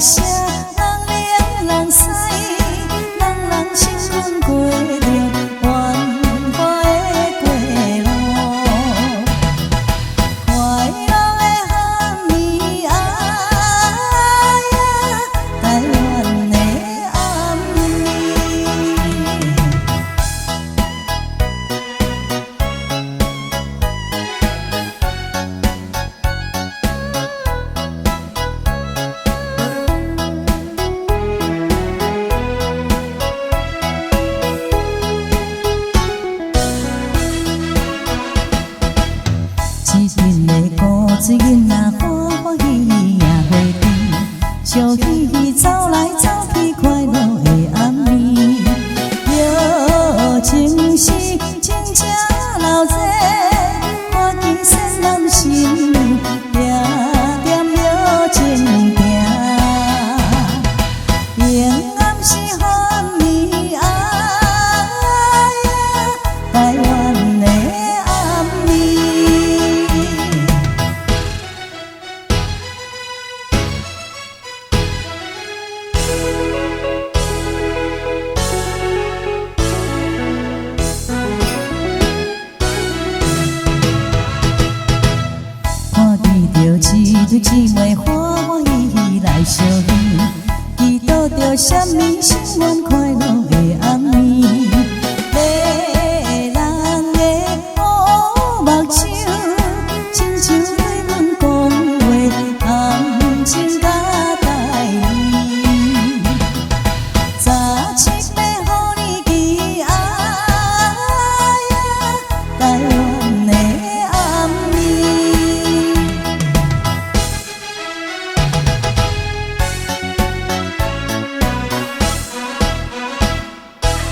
声，人冷人屎，人人心阮过着繁华的过路，快乐的汉儿啊呀，台湾的暗暝。一阵的古水囡仔欢欢喜喜也花甜，笑嘻嘻走来走去，快乐的暗暝。热情是真正留热，看见善人心定点热情行。永暗是汉儿啊呀，台湾的暗暝。看见着一对姊妹欢欢喜喜来相依，祈祷着什么心愿快乐的暗暝。